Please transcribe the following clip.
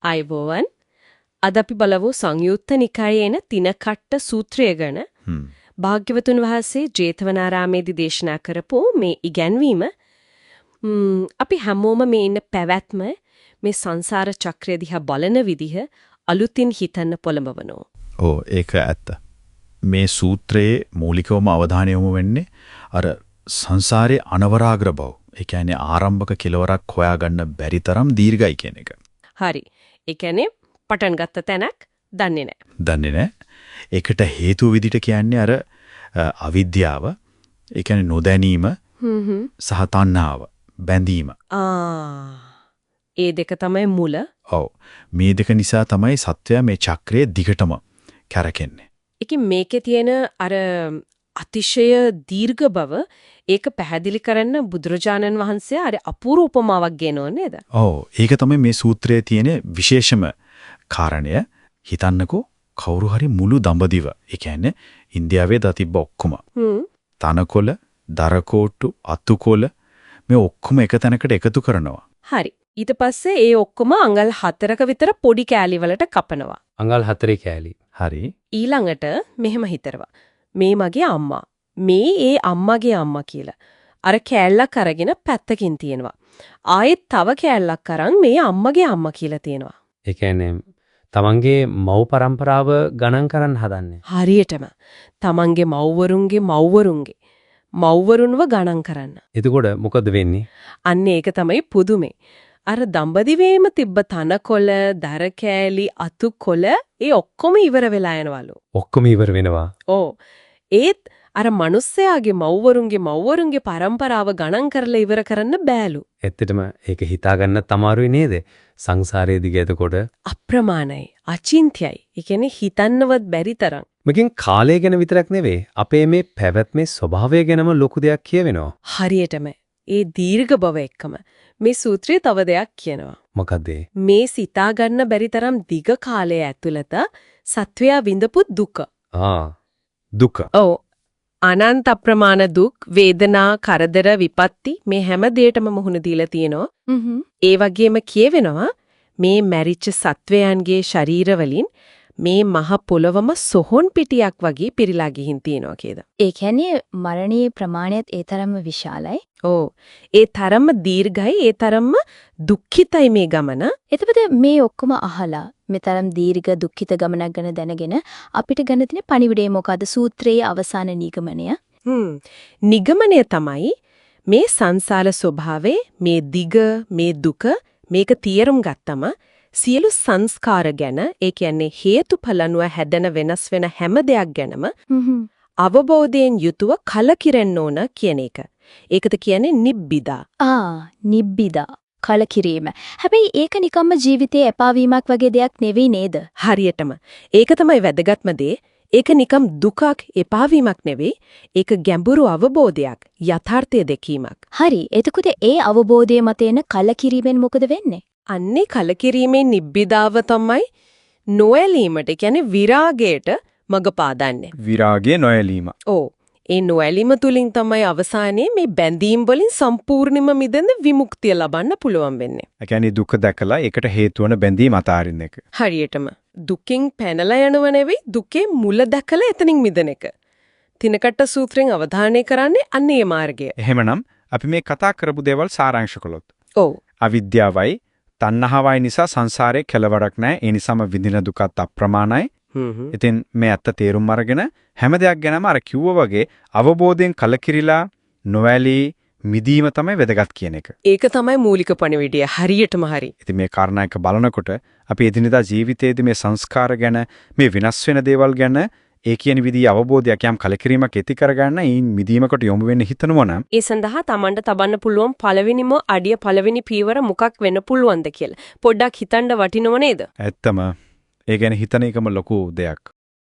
අයබෝවන් අද අපි බලමු සංයුත්ත නිකායේ එන තිනකට්ට සූත්‍රය ගැන. භාග්‍යවතුන් වහන්සේ ජේතවනාරාමේදී දේශනා කරපු මේ ඉගැන්වීම අපි හැමෝම මේ ඉන්න පැවැත්ම මේ සංසාර චක්‍රය දිහා බලන විදිහ අලුතින් හිතන්න පොළඹවනවා. ඔව් ඒක ඇත්ත. මේ සූත්‍රයේ මූලිකවම අවධානය යොමු වෙන්නේ අර සංසාරයේ අනවරාග්‍ර බව. ඒ කියන්නේ ආරම්භක කෙලවරක් හොයාගන්න බැරි තරම් දීර්ඝයි කියන එක. හරි. ඒ කියන්නේ පටන් ගත්ත තැනක් දන්නේ නැහැ. දන්නේ නැහැ. ඒකට හේතුව විදිහට කියන්නේ අර අවිද්‍යාව, ඒ කියන්නේ නොදැනීම සහ තණ්හාව, බැඳීම. ඒ දෙක තමයි මුල. ඔව්. මේ දෙක නිසා තමයි සත්වයා මේ චක්‍රයේ දිගටම කැරකෙන්නේ. ඒකේ මේකේ තියෙන අර අතිශය දීර්ඝ බව ඒක පැහැදිලි කරන්න බුදුරජාණන් වහන්සේ අර අපූර්ව උපමාවක් ගෙනෝ නේද? ඔව්. ඒක තමයි මේ සූත්‍රයේ තියෙන විශේෂම කාරණය. හිතන්නකෝ කවුරු හරි මුළු දඹදිව, ඒ කියන්නේ ඉන්දියාවේ දතිබ්බ ඔක්කොම. තනකොළ, දරකෝට්ටු, අතුකොළ මේ ඔක්කොම එක තැනකට එකතු කරනවා. හරි. ඊට පස්සේ ඒ ඔක්කොම අඟල් 4ක විතර පොඩි කෑලි වලට කපනවා. අඟල් 4 කෑලි. හරි. ඊළඟට මෙහෙම හිතරවා. මේ මගේ අම්මා. මේ ඒ අම්මගේ අම්මා කියලා. අර කෑල්ලක් අරගෙන පැත්තකින් තියෙනවා. ආයෙත් තව කෑල්ලක් අරන් මේ අම්මගේ අම්මා කියලා තියෙනවා. ඒ කියන්නේ තමන්ගේ මව් පරම්පරාව ගණන් කරන්න හදන්නේ. හරියටම. තමන්ගේ මව්වරුන්ගේ මව්වරුන්ව ගණන් කරන්න. එතකොට මොකද වෙන්නේ? අන්න ඒක තමයි පුදුමේ. අර දඹදිවේම තිබ්බ තනකොළ, දර කෑලි, අතුකොළ ඒ ඔක්කොම ඉවර වෙලා යනවලු. ඔක්කොම ඉවර වෙනවා. ඕ. ඒත් අර මිනිස්සයාගේ මව්වරුන්ගේ පරම්පරාව ගණන් කරලා ඉවර කරන්න බෑලු. ඇත්තටම ඒක හිතාගන්න තමාරුයි නේද? සංසාරයේ දිග එතකොට අප්‍රමාණයි, අචින්ත්‍යයි. ඒ කියන්නේ හිතන්නවත් බැරි තරම්. මකින් කාලය ගැන විතරක් නෙවෙයි අපේ මේ පැවැත්මේ ස්වභාවය ගැනම ලොකු දෙයක් කියවෙනවා. හරියටම. ඒ දීර්ඝ බව එක්කම මේ සූත්‍රයේ තව දෙයක් කියනවා. මොකද මේ සිතා ගන්න බැරි තරම් දිග කාලය ඇතුළත සත්වයා විඳපු දුක. දුක. ඔව්. අනන්ත අප්‍රමාණ දුක්, වේදනා, කරදර, විපත්ති මේ හැම දෙයකම මුහුණ දීලා තියෙනවා. ඒ වගේම කියවෙනවා මේ මැරිච්ච සත්වයන්ගේ ශරීරවලින් මේ මහ පොළවම සොහොන් පිටියක් වගේ පිරීලා ගිහින් තියෙනවා කියද. ඒ කියන්නේ මරණීය ප්‍රමාණයත් ඒ තරම්ම විශාලයි. ඕ. ඒ තරම්ම දීර්ඝයි, ඒ තරම්ම දුක්ඛිතයි මේ ගමන. එතකොට මේ ඔක්කොම අහලා මේ තරම් දීර්ඝ දුක්ඛිත ගමනක් ගැන දැනගෙන අපිට ගන්න තියෙන පණිවිඩය මොකද්ද? සූත්‍රයේ අවසාන නිගමනය. නිගමනය තමයි මේ සංසාර ස්වභාවයේ මේ දිග, මේ දුක මේක තීරුම් ගත්තම සියලු සංස්කාර ගැන, ඒ කියන්නේ හේතුඵලනුව හැදෙන වෙනස් වෙන හැම දෙයක් ගැනම අවබෝධයෙන් යුතුව කලකිරෙන්න ඕන කියන එක. ඒකද කියන්නේ නිබ්බිදා. නිබ්බිදා. කලකිරීම. හැබැයි ඒක නිකම්ම ජීවිතයේ එපාවීමක් වගේ දෙයක් නෙවෙයි නේද? හරියටම. ඒක තමයි වැදගත්ම දේ. ඒක නිකම් දුකක්, එපාවීමක් නෙවෙයි. ඒක ගැඹුරු අවබෝධයක්, යථාර්ථය දැකීමක්. හරි. එතකොට ඒ අවබෝධය මත එන කලකිරීමෙන් මොකද වෙන්නේ? අන්නේ කලකිරීමේ නිබ්බිදාව තමයි නොඇලීමට, කියන්නේ විරාගයට මඟ පාදන්නේ. විරාගයේ නොඇලීම. ඔව්. ඒ නොඇලීම තුලින් තමයි අවසානයේ මේ බැඳීම් වලින් සම්පූර්ණයෙන්ම මිදෙන්න විමුක්තිය ලබන්න පුළුවන් වෙන්නේ. ඒ කියන්නේ දුක දැකලා ඒකට හේතු වන බැඳීම් අතාරින්න එක. හරියටම. දුකින් පැනලා යනව නෙවෙයි, දුකේ මුල දැකලා එතනින් මිදෙන එක. තිනකට්ට සූත්‍රයෙන් අවධානය කරන්නේ අන්න ඒ මාර්ගය. එහෙමනම් අපි මේ කතා කරපු දේවල් සාරාංශ කළොත්. ඔව්. අවිද්‍යාවයි තණ්හාවයි නිසා සංසාරේ කෙලවරක් නැහැ. ඒ නිසාම විඳින දුකත් අප්‍රමාණයි. ඉතින් මේ ඇත්ත තේරුම් අරගෙන හැම දෙයක් ගැනම අර කිව්වා වගේ අවබෝධයෙන් කලකිරිලා නොඇලී මිදීම තමයි වැදගත් කියන එක. ඒක තමයි මූලික පණිවිඩය. හරියටම හරි. ඉතින් මේ කාරණා එක බලනකොට අපි එදිනෙදා ජීවිතයේදී මේ සංස්කාර ගැන, මේ විනාශ වෙන දේවල් ගැන ඒ කියන විදිහේ අවබෝධයක් යම් කලකිරීමක් ඇති කරගන්න ඊ මිදීමකට යොමු වෙන්න හිතනවා නම් ඒ සඳහා Tamanට තබන්න පුළුවන් පළවෙනිම අඩිය, පළවෙනි පීවර මොකක් වෙන්න පුළුවන්ද කියලා පොඩ්ඩක් හිතන්න වටිනව නේද? ඇත්තම ඒ ගැන හිතන එකම ලොකු දෙයක්.